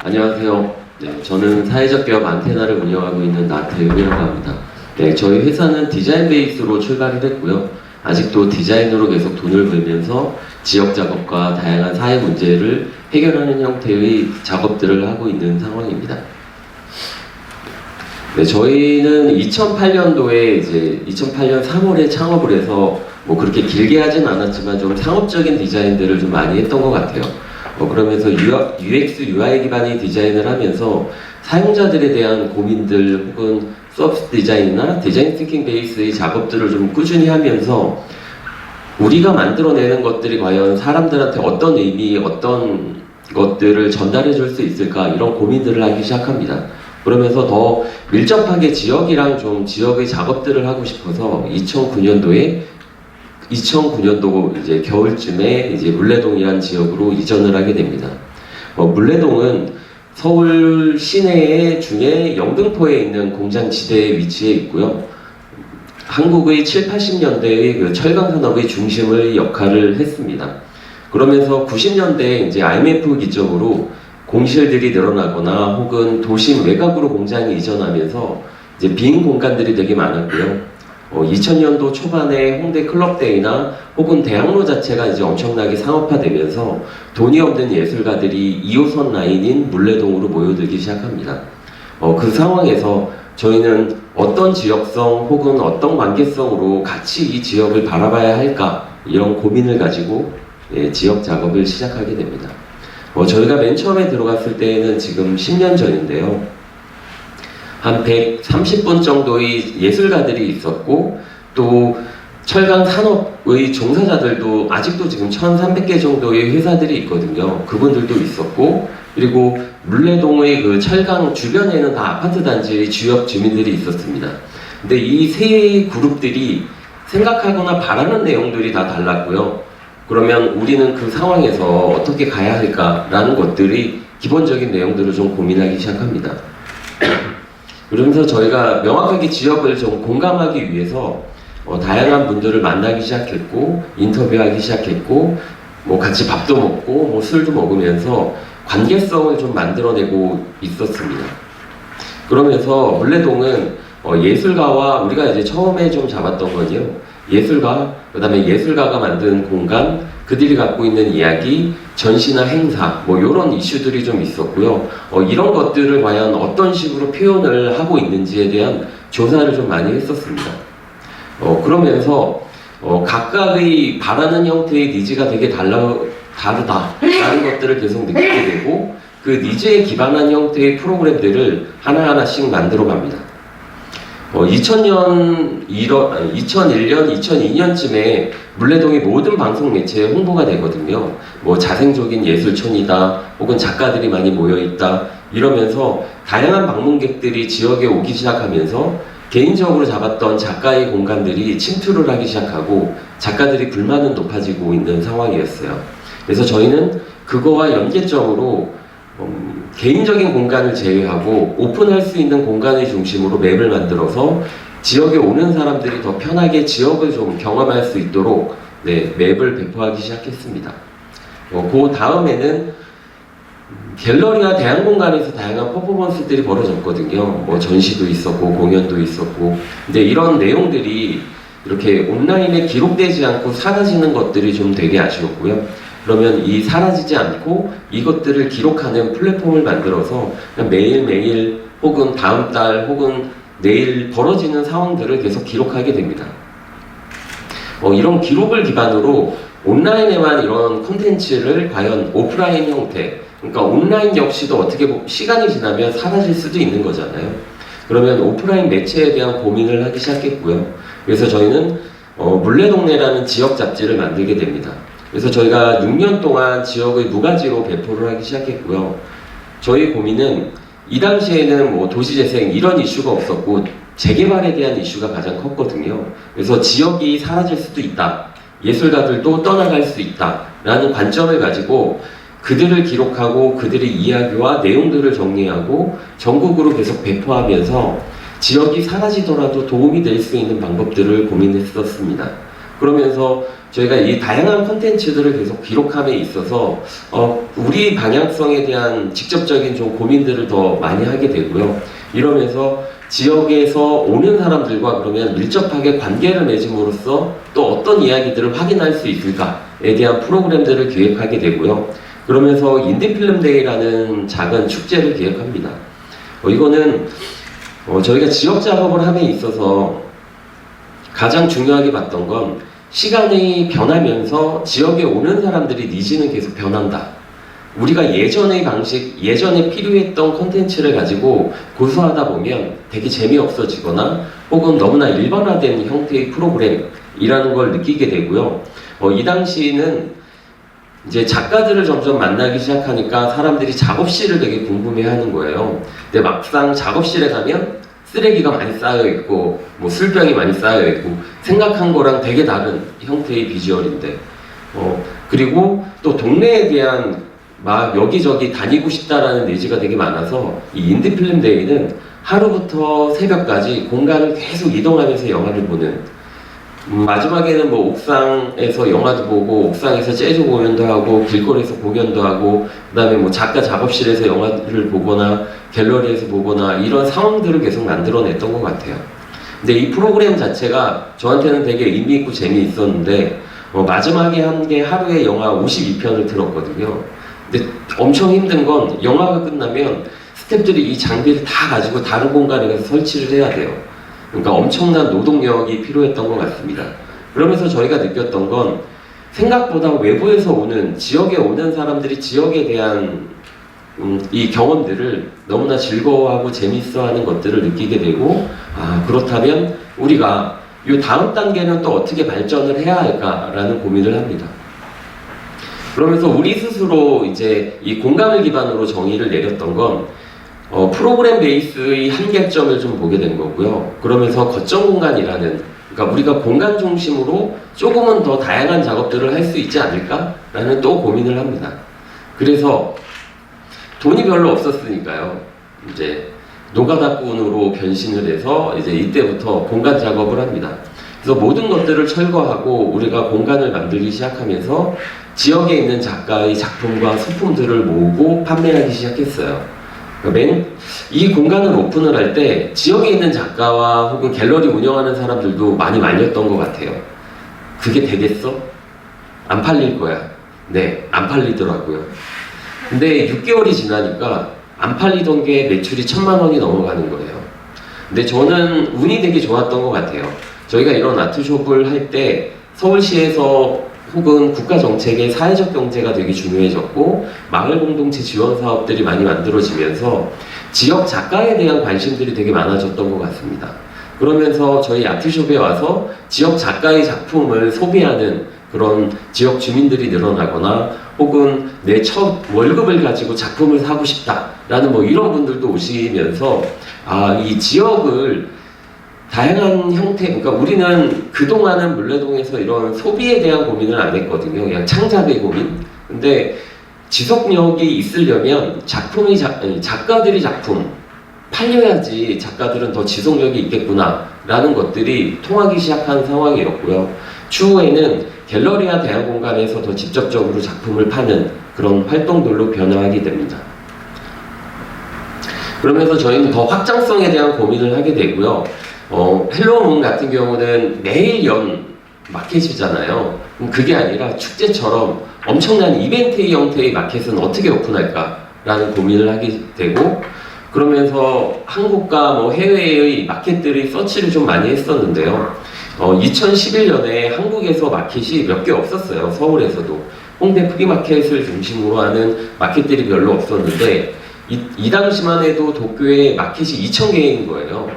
안녕하세요. 네, 저는 사회적 기업 안테나를 운영하고 있는 나태윤이라고 합니다. 네, 저희 회사는 디자인 베이스로 출발을 했고요. 아직도 디자인으로 계속 돈을 벌면서 지역 작업과 다양한 사회 문제를 해결하는 형태의 작업들을 하고 있는 상황입니다. 네, 저희는 2008년도에 이제 2008년 3월에 창업을 해서 뭐 그렇게 길게 하진 않았지만 좀 상업적인 디자인들을 좀 많이 했던 것 같아요. 그러면서 UX, UI 기반의 디자인을 하면서 사용자들에 대한 고민들 혹은 서비스 디자인이나 디자인 थि킹 베이스의 작업들을 좀 꾸준히 하면서 우리가 만들어내는 것들이 과연 사람들한테 어떤 의미, 어떤 것들을 전달해 줄 수 있을까 이런 고민들을 하기 시작합니다. 그러면서 더 밀접하게 지역이랑 좀 지역의 작업들을 하고 싶어서 2009년도 이제 겨울쯤에 이제 물레동이라는 지역으로 이전을 하게 됩니다. 물레동은 서울 시내 중에 영등포에 있는 공장지대에 위치해 있고요. 한국의 7, 80년대의 그 철강 산업의 중심의 역할을 했습니다. 그러면서 90년대에 이제 IMF 기점으로 공실들이 늘어나거나 혹은 도심 외곽으로 공장이 이전하면서 이제 빈 공간들이 되게 많았고요. 2000년도 초반에 홍대 클럽데이나 혹은 대학로 자체가 이제 엄청나게 상업화되면서 돈이 없는 예술가들이 2호선 라인인 물레동으로 모여들기 시작합니다. 그 상황에서 저희는 어떤 지역성 혹은 어떤 관계성으로 같이 이 지역을 바라봐야 할까 이런 고민을 가지고 지역 작업을 시작하게 됩니다. 저희가 맨 처음에 들어갔을 때는 지금 10년 전인데요. 한 130분 정도의 예술가들이 있었고 또 철강 산업의 종사자들도 아직도 지금 1300개 정도의 회사들이 있거든요. 그분들도 있었고 그리고 물레동의 그 철강 주변에는 다 아파트 단지의 주역 주민들이 있었습니다. 근데 이 세 그룹들이 생각하거나 바라는 내용들이 다 달랐고요. 그러면 우리는 그 상황에서 어떻게 가야 할까라는 것들이 기본적인 내용들을 좀 고민하기 시작합니다. 그러면서 저희가 명확하게 지역을 좀 공감하기 위해서 다양한 분들을 만나기 시작했고 인터뷰하기 시작했고 뭐 같이 밥도 먹고 뭐 술도 먹으면서 관계성을 좀 만들어내고 있었습니다. 그러면서 물레동은 예술가와 우리가 이제 처음에 좀 잡았던 건요. 예술가, 그 다음에 예술가가 만든 공간, 그들이 갖고 있는 이야기, 전시나 행사, 뭐 이런 이슈들이 좀 있었고요. 이런 것들을 과연 어떤 식으로 표현을 하고 있는지에 대한 조사를 좀 많이 했었습니다. 그러면서 각각의 바라는 형태의 니즈가 되게 다르다라는 것들을 계속 느끼게 되고 그 니즈에 기반한 형태의 프로그램들을 하나하나씩 만들어 갑니다. 2001년, 2002년쯤에 물레동의 모든 방송 매체에 홍보가 되거든요. 뭐 자생적인 예술촌이다, 혹은 작가들이 많이 모여있다, 이러면서 다양한 방문객들이 지역에 오기 시작하면서 개인적으로 잡았던 작가의 공간들이 침투를 하기 시작하고 작가들이 불만은 높아지고 있는 상황이었어요. 그래서 저희는 그거와 연계점으로 개인적인 공간을 제외하고 오픈할 수 있는 공간을 중심으로 맵을 만들어서 지역에 오는 사람들이 더 편하게 지역을 좀 경험할 수 있도록 맵을 배포하기 시작했습니다. 그 다음에는 갤러리와 대안공간에서 다양한 퍼포먼스들이 벌어졌거든요. 뭐 전시도 있었고 공연도 있었고 근데 이런 내용들이 이렇게 온라인에 기록되지 않고 사라지는 것들이 좀 되게 아쉬웠고요. 그러면 이 사라지지 않고 이것들을 기록하는 플랫폼을 만들어서 그냥 매일매일 혹은 다음 달 혹은 내일 벌어지는 상황들을 계속 기록하게 됩니다. 이런 기록을 기반으로 온라인에만 이런 콘텐츠를 과연 오프라인 형태, 그러니까 온라인 역시도 어떻게 시간이 지나면 사라질 수도 있는 거잖아요. 그러면 오프라인 매체에 대한 고민을 하기 시작했고요. 그래서 저희는 물레동네라는 지역 잡지를 만들게 됩니다. 그래서 저희가 6년 동안 지역의 무가지로 배포를 하기 시작했고요. 저희 고민은 이 당시에는 뭐 도시재생 이런 이슈가 없었고 재개발에 대한 이슈가 가장 컸거든요. 그래서 지역이 사라질 수도 있다. 예술가들도 떠나갈 수 있다. 라는 관점을 가지고 그들을 기록하고 그들의 이야기와 내용들을 정리하고 전국으로 계속 배포하면서 지역이 사라지더라도 도움이 될 수 있는 방법들을 고민했었습니다. 그러면서 저희가 이 다양한 콘텐츠들을 계속 기록함에 있어서 우리 방향성에 대한 직접적인 좀 고민들을 더 많이 하게 되고요. 이러면서 지역에서 오는 사람들과 그러면 밀접하게 관계를 맺음으로써 또 어떤 이야기들을 확인할 수 있을까에 대한 프로그램들을 기획하게 되고요. 그러면서 인디필름데이라는 작은 축제를 기획합니다. 이거는 저희가 지역 작업을 함에 있어서 가장 중요하게 봤던 건 시간이 변하면서 지역에 오는 사람들이 니즈는 계속 변한다. 우리가 예전의 방식, 예전에 필요했던 콘텐츠를 가지고 고수하다 보면 되게 재미없어지거나 혹은 너무나 일반화된 형태의 프로그램이라는 걸 느끼게 되고요. 이 당시에는 이제 작가들을 점점 만나기 시작하니까 사람들이 작업실을 되게 궁금해하는 거예요. 근데 막상 작업실에 가면 쓰레기가 많이 쌓여있고 뭐 술병이 많이 쌓여있고 생각한 거랑 되게 다른 형태의 비주얼인데 그리고 또 동네에 대한 막 여기저기 다니고 싶다라는 니즈가 되게 많아서 이 인디필름데이는 하루부터 새벽까지 공간을 계속 이동하면서 영화를 보는 마지막에는 뭐 옥상에서 영화도 보고 옥상에서 재즈 공연도 하고 길거리에서 공연도 하고 그 다음에 뭐 작가 작업실에서 영화를 보거나 갤러리에서 보거나 이런 상황들을 계속 만들어냈던 것 같아요. 근데 이 프로그램 자체가 저한테는 되게 의미 있고 재미있었는데 마지막에 한 게 하루에 영화 52편을 틀었거든요. 근데 엄청 힘든 건 영화가 끝나면 스태프들이 이 장비를 다 가지고 다른 공간에 가서 설치를 해야 돼요. 그러니까 엄청난 노동력이 필요했던 것 같습니다. 그러면서 저희가 느꼈던 건 생각보다 외부에서 오는, 지역에 오는 사람들이 지역에 대한 이 경험들을 너무나 즐거워하고 재밌어하는 것들을 느끼게 되고 그렇다면 우리가 이 다음 단계는 또 어떻게 발전을 해야 할까라는 고민을 합니다. 그러면서 우리 스스로 이제 이 공감을 기반으로 정의를 내렸던 건 프로그램 베이스의 한계점을 좀 보게 된 거고요. 그러면서 거점 공간이라는, 그러니까 우리가 공간 중심으로 조금은 더 다양한 작업들을 할 수 있지 않을까라는 또 고민을 합니다. 그래서 돈이 별로 없었으니까요. 이제 노가다꾼으로 변신을 해서 이제 이때부터 공간 작업을 합니다. 그래서 모든 것들을 철거하고 우리가 공간을 만들기 시작하면서 지역에 있는 작가의 작품과 소품들을 모으고 판매하기 시작했어요. 이 공간을 오픈을 할 때 지역에 있는 작가와 혹은 갤러리 운영하는 사람들도 많이 말렸던 것 같아요. 그게 되겠어? 안 팔릴 거야. 네, 안 팔리더라고요. 근데 6개월이 지나니까 안 팔리던 게 매출이 1000만 원이 넘어가는 거예요. 근데 저는 운이 되게 좋았던 것 같아요. 저희가 이런 아트숍을 할 때 서울시에서 혹은 국가정책의 사회적 경제가 되게 중요해졌고 마을 공동체 지원 사업들이 많이 만들어지면서 지역 작가에 대한 관심들이 되게 많아졌던 것 같습니다. 그러면서 저희 아트숍에 와서 지역 작가의 작품을 소비하는 그런 지역 주민들이 늘어나거나 혹은 내 첫 월급을 가지고 작품을 사고 싶다라는 뭐 이런 분들도 오시면서 이 지역을 다양한 형태, 그러니까 우리는 그동안은 물레동에서 이런 소비에 대한 고민을 안 했거든요. 그냥 창작의 고민. 근데 지속력이 있으려면 작가들이 작품 팔려야지 작가들은 더 지속력이 있겠구나 라는 것들이 통하기 시작한 상황이었고요. 추후에는 갤러리와 대안공간에서 더 직접적으로 작품을 파는 그런 활동들로 변화하게 됩니다. 그러면서 저희는 더 확장성에 대한 고민을 하게 되고요. 헬로문 같은 경우는 매일 연 마켓이잖아요. 그게 아니라 축제처럼 엄청난 이벤트 형태의 마켓은 어떻게 오픈할까라는 고민을 하게 되고, 그러면서 한국과 뭐 해외의 마켓들이 서치를 좀 많이 했었는데요. 2011년에 한국에서 마켓이 몇 개 없었어요. 서울에서도 홍대 프리마켓을 중심으로 하는 마켓들이 별로 없었는데 이 당시만 해도 도쿄에 마켓이 2000개인 거예요.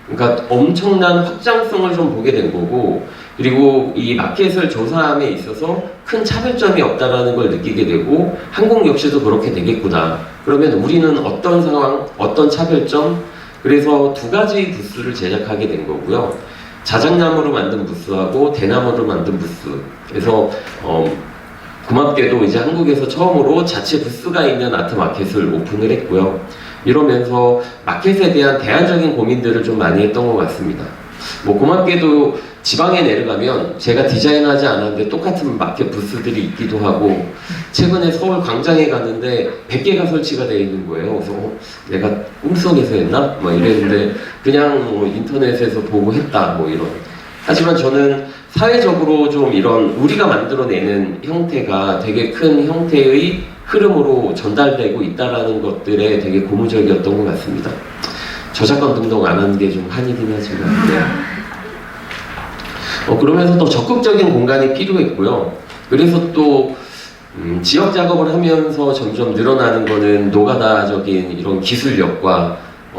그러니까 엄청난 확장성을 좀 보게 된 거고, 그리고 이 마켓을 조사함에 있어서 큰 차별점이 없다라는 걸 느끼게 되고, 한국 역시도 그렇게 되겠구나. 그러면 우리는 어떤 상황, 어떤 차별점, 그래서 두 가지 부스를 제작하게 된 거고요. 자작나무로 만든 부스하고 대나무로 만든 부스. 그래서 고맙게도 이제 한국에서 처음으로 자체 부스가 있는 아트 마켓을 오픈을 했고요. 이러면서 마켓에 대한 대안적인 고민들을 좀 많이 했던 것 같습니다. 뭐 고맙게도 지방에 내려가면 제가 디자인하지 않았는데 똑같은 마켓 부스들이 있기도 하고, 최근에 서울 광장에 갔는데 100개가 설치가 되어 있는 거예요. 그래서 내가 꿈속에서 했나? 막 이랬는데 그냥 뭐 인터넷에서 보고 했다 뭐 이런. 하지만 저는 사회적으로 좀 이런 우리가 만들어내는 형태가 되게 큰 형태의 흐름으로 전달되고 있다라는 것들에 되게 고무적이었던 것 같습니다. 저작권 등록 안 하는 게 좀 한이긴 하지만. 네. 그러면서 또 적극적인 공간이 필요했고요. 그래서 또 지역 작업을 하면서 점점 늘어나는 거는 노가다적인 이런 기술력과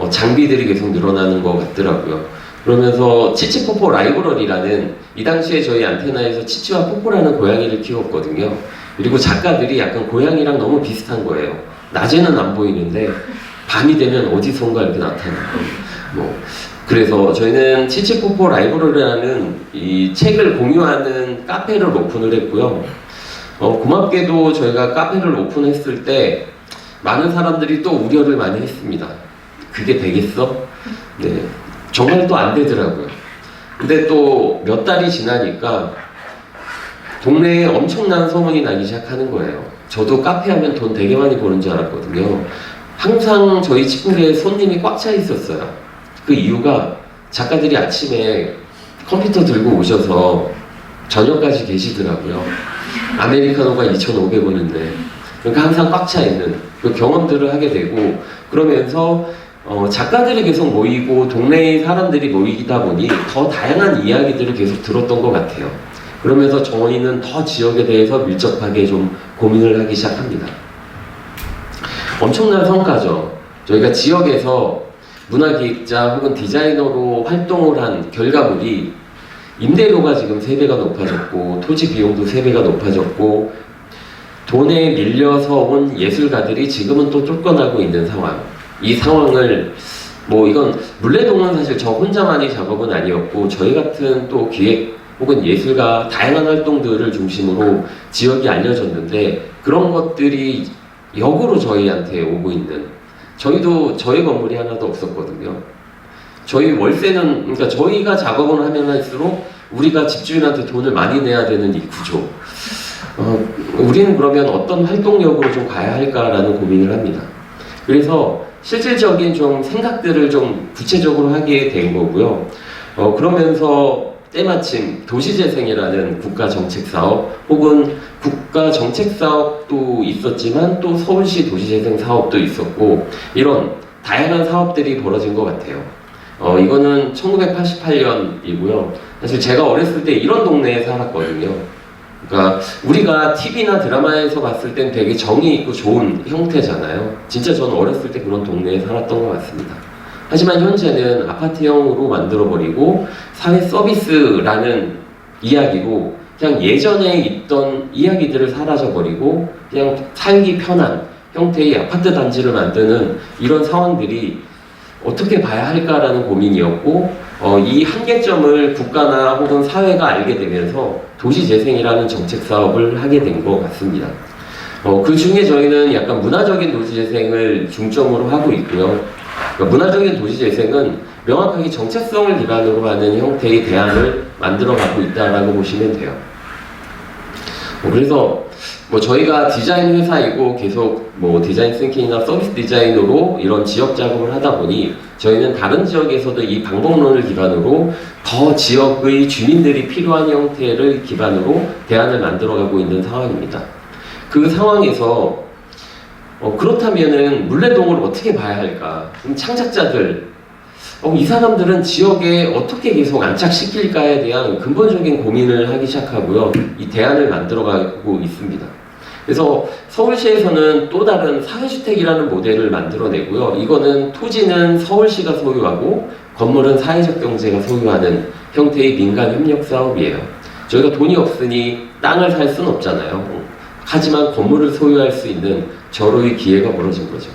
장비들이 계속 늘어나는 것 같더라고요. 그러면서 치치포포 라이브러리라는, 이 당시에 저희 안테나에서 치치와 포포라는 고양이를 키웠거든요. 그리고 작가들이 약간 고양이랑 너무 비슷한 거예요. 낮에는 안 보이는데 밤이 되면 어디선가 이렇게 나타나고. 그래서 저희는 치치포포 라이브러리라는 이 책을 공유하는 카페를 오픈을 했고요. 고맙게도 저희가 카페를 오픈했을 때 많은 사람들이 또 우려를 많이 했습니다. 그게 되겠어? 네, 정말 또 안 되더라고요. 근데 또 몇 달이 지나니까 동네에 엄청난 소문이 나기 시작하는 거예요. 저도 카페 하면 돈 되게 많이 버는 줄 알았거든요. 항상 저희 친구에 손님이 꽉 차 있었어요. 그 이유가 작가들이 아침에 컴퓨터 들고 오셔서 저녁까지 계시더라고요. 아메리카노가 2,500원인데. 그러니까 항상 꽉 차 있는 그 경험들을 하게 되고, 그러면서 작가들이 계속 모이고 동네의 사람들이 모이다 보니 더 다양한 이야기들을 계속 들었던 것 같아요. 그러면서 저희는 더 지역에 대해서 밀접하게 좀 고민을 하기 시작합니다. 엄청난 성과죠. 저희가 지역에서 문화기획자 혹은 디자이너로 활동을 한 결과물이 임대료가 지금 3배가 높아졌고, 토지 비용도 3배가 높아졌고, 돈에 밀려서 온 예술가들이 지금은 또 쫓겨나고 있는 상황. 이 상황을 이건 물레동은 사실 저 혼자만의 작업은 아니었고, 저희 같은 또 기획 혹은 예술가 다양한 활동들을 중심으로 지역이 알려졌는데, 그런 것들이 역으로 저희한테 오고 있는, 저희도 저희 건물이 하나도 없었거든요. 저희 월세는, 그러니까 저희가 작업을 하면 할수록 우리가 집주인한테 돈을 많이 내야 되는 이 구조. 우리는 그러면 어떤 활동력으로 좀 가야 할까라는 고민을 합니다. 그래서 실질적인 좀 생각들을 좀 구체적으로 하게 된 거고요. 그러면서 때마침 도시재생이라는 국가정책사업 혹은 국가정책사업도 있었지만 또 서울시 도시재생 사업도 있었고, 이런 다양한 사업들이 벌어진 것 같아요. 이거는 1988년이고요. 사실 제가 어렸을 때 이런 동네에 살았거든요. 그러니까 우리가 TV나 드라마에서 봤을 땐 되게 정이 있고 좋은 형태잖아요. 진짜 저는 어렸을 때 그런 동네에 살았던 것 같습니다. 하지만 현재는 아파트형으로 만들어버리고 사회 서비스라는 이야기로 그냥 예전에 있던 이야기들을 사라져버리고 그냥 살기 편한 형태의 아파트 단지를 만드는 이런 상황들이 어떻게 봐야 할까라는 고민이었고, 이 한계점을 국가나 혹은 사회가 알게 되면서 도시재생이라는 정책사업을 하게 된 것 같습니다. 그 중에 저희는 약간 문화적인 도시재생을 중점으로 하고 있고요. 그러니까 문화적인 도시재생은 명확하게 정체성을 기반으로 하는 형태의 대안을 만들어가고 있다라고 보시면 돼요. 그래서 저희가 디자인 회사이고 계속 디자인 싱킹이나 서비스 디자이너로 이런 지역 작업을 하다 보니 저희는 다른 지역에서도 이 방법론을 기반으로 더 지역의 주민들이 필요한 형태를 기반으로 대안을 만들어가고 있는 상황입니다. 그 상황에서 그렇다면은 물레동을 어떻게 봐야 할까? 창작자들, 이 사람들은 지역에 어떻게 계속 안착시킬까에 대한 근본적인 고민을 하기 시작하고요. 이 대안을 만들어가고 있습니다. 그래서 서울시에서는 또 다른 사회주택이라는 모델을 만들어내고요. 이거는 토지는 서울시가 소유하고 건물은 사회적 경제가 소유하는 형태의 민간 협력 사업이에요. 저희가 돈이 없으니 땅을 살 수는 없잖아요. 하지만 건물을 소유할 수 있는 절호의 기회가 벌어진 거죠.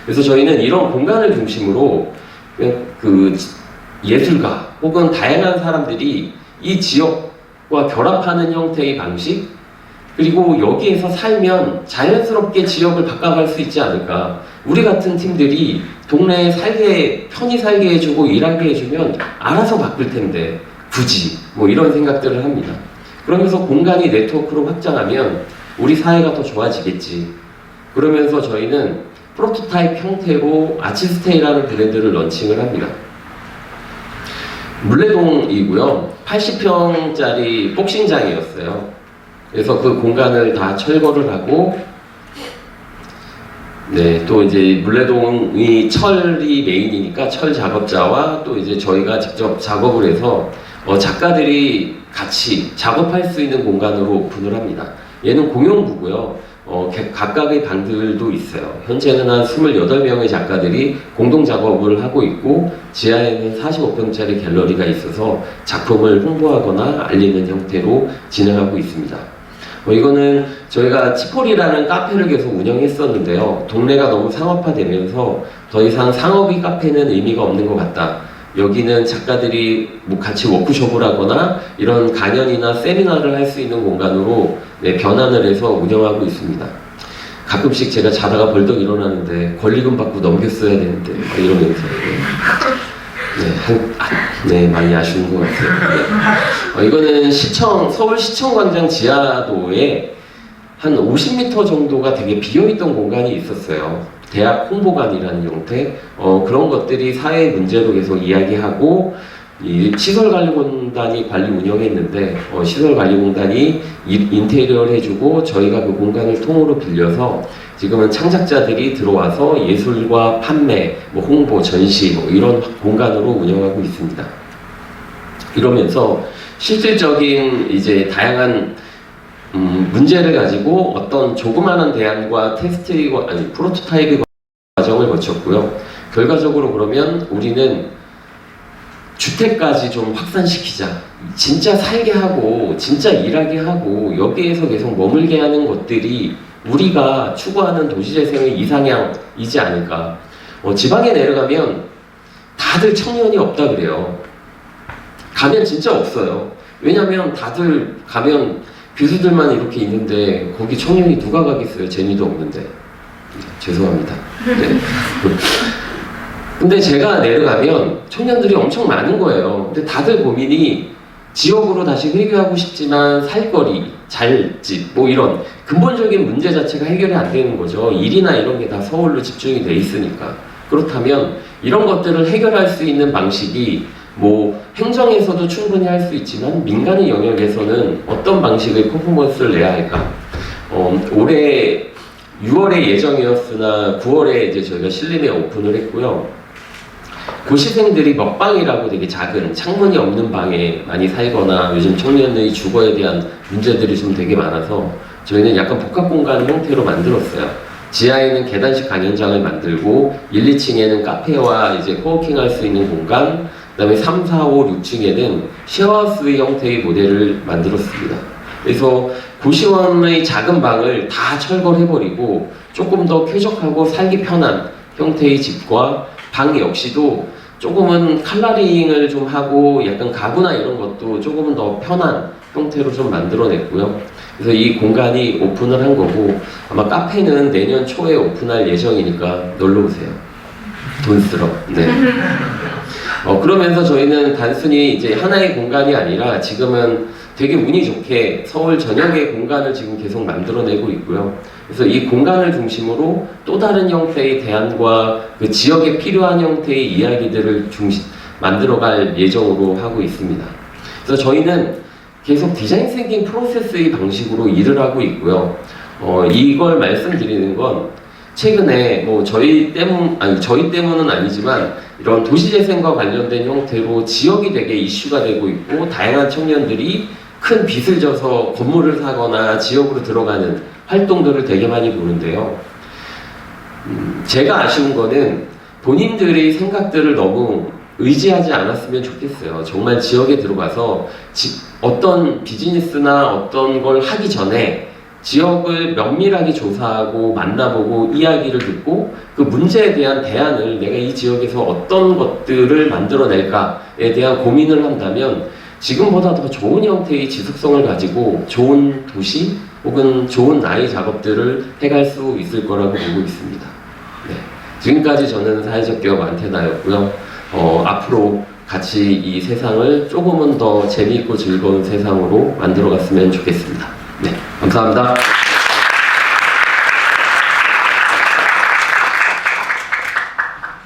그래서 저희는 이런 공간을 중심으로 그 예술가 혹은 다양한 사람들이 이 지역과 결합하는 형태의 방식, 그리고 여기에서 살면 자연스럽게 지역을 바꿔갈 수 있지 않을까. 우리 같은 팀들이 동네에 편히 살게 해주고 일하게 해주면 알아서 바꿀 텐데 굳이 뭐 이런 생각들을 합니다. 그러면서 공간이 네트워크로 확장하면 우리 사회가 더 좋아지겠지. 그러면서 저희는 프로토타입 형태로 아치스테이라는 브랜드를 런칭을 합니다. 물레동이고요. 80평짜리 복싱장이었어요. 그래서 그 공간을 다 철거를 하고, 네, 또 이제 물레동이 철이 메인이니까 철 작업자와 또 이제 저희가 직접 작업을 해서 작가들이 같이 작업할 수 있는 공간으로 오픈을 합니다. 얘는 공용부고요. 각각의 방들도 있어요. 현재는 한 28명의 작가들이 공동 작업을 하고 있고, 지하에는 45평짜리 갤러리가 있어서 작품을 홍보하거나 알리는 형태로 진행하고 있습니다. 이거는 저희가 치폴이라는 카페를 계속 운영했었는데요. 동네가 너무 상업화되면서 더 이상 상업이 카페는 의미가 없는 것 같다. 여기는 작가들이 뭐 같이 워크숍을 하거나 이런 강연이나 세미나를 할 수 있는 공간으로 변환을 해서 운영하고 있습니다. 가끔씩 제가 자다가 벌떡 일어나는데 권리금 받고 넘겼어야 되는데 이러면서 네, 많이 아쉬운 것 같아요. 이거는 서울시청광장 지하도에 한 50m 정도가 되게 비어있던 공간이 있었어요. 대학 홍보관이라는 형태, 그런 것들이 사회 문제로 계속 이야기하고, 이 시설관리공단이 관리 운영했는데, 시설관리공단이 인테리어를 해주고, 저희가 그 공간을 통으로 빌려서, 지금은 창작자들이 들어와서 예술과 판매, 뭐 홍보, 전시, 뭐 이런 공간으로 운영하고 있습니다. 이러면서 실질적인 이제 다양한 문제를 가지고 어떤 조그마한 대안과 프로토타입의 과정을 거쳤고요. 결과적으로 그러면 우리는 주택까지 좀 확산시키자. 진짜 살게 하고, 진짜 일하게 하고, 여기에서 계속 머물게 하는 것들이 우리가 추구하는 도시재생의 이상향이지 않을까. 지방에 내려가면 다들 청년이 없다 그래요. 가면 진짜 없어요. 왜냐면 다들 가면 교수들만 이렇게 있는데 거기 청년이 누가 가겠어요? 재미도 없는데. 죄송합니다. 네. 근데 제가 내려가면 청년들이 엄청 많은 거예요. 근데 다들 고민이 지역으로 다시 회귀하고 싶지만 살거리, 잘집, 뭐 이런 근본적인 문제 자체가 해결이 안 되는 거죠. 일이나 이런 게 다 서울로 집중이 돼 있으니까. 그렇다면 이런 것들을 해결할 수 있는 방식이 뭐 행정에서도 충분히 할 수 있지만 민간의 영역에서는 어떤 방식의 퍼포먼스를 내야 할까? 올해 6월에 예정이었으나 9월에 이제 저희가 신림에 오픈을 했고요. 고시생들이 먹방이라고 되게 작은 창문이 없는 방에 많이 살거나 요즘 청년의 주거에 대한 문제들이 좀 되게 많아서 저희는 약간 복합 공간 형태로 만들었어요. 지하에는 계단식 강연장을 만들고 1, 2층에는 카페와 이제 코워킹 할 수 있는 공간, 그 다음에 3, 4, 5, 6층에는 쉐어하우스 형태의 모델을 만들었습니다. 그래서 고시원의 작은 방을 다 철거해버리고 조금 더 쾌적하고 살기 편한 형태의 집과 방 역시도 조금은 컬러링을 좀 하고 약간 가구나 이런 것도 조금은 더 편한 형태로 좀 만들어냈고요. 그래서 이 공간이 오픈을 한 거고 아마 카페는 내년 초에 오픈할 예정이니까 놀러 오세요. 돈 쓰러. 네. 그러면서 저희는 단순히 이제 하나의 공간이 아니라 지금은 되게 운이 좋게 서울 전역의 공간을 지금 계속 만들어내고 있고요. 그래서 이 공간을 중심으로 또 다른 형태의 대안과 그 지역에 필요한 형태의 이야기들을 만들어갈 예정으로 하고 있습니다. 그래서 저희는 계속 디자인 싱킹 프로세스의 방식으로 일을 하고 있고요. 이걸 말씀드리는 건 최근에 뭐 저희 때문은 아니지만 이런 도시재생과 관련된 형태로 지역이 되게 이슈가 되고 있고 다양한 청년들이 큰 빚을 져서 건물을 사거나 지역으로 들어가는 활동들을 되게 많이 보는데요. 제가 아쉬운 거는 본인들의 생각들을 너무 의지하지 않았으면 좋겠어요. 정말 지역에 들어가서 어떤 비즈니스나 어떤 걸 하기 전에 지역을 면밀하게 조사하고 만나보고 이야기를 듣고 그 문제에 대한 대안을 내가 이 지역에서 어떤 것들을 만들어낼까에 대한 고민을 한다면 지금보다 더 좋은 형태의 지속성을 가지고 좋은 도시 혹은 좋은 나이 작업들을 해갈 수 있을 거라고 보고 있습니다. 네. 지금까지 저는 사회적 기업 안테나였고요. 앞으로 같이 이 세상을 조금은 더 재미있고 즐거운 세상으로 만들어 갔으면 좋겠습니다. 네, 감사합니다.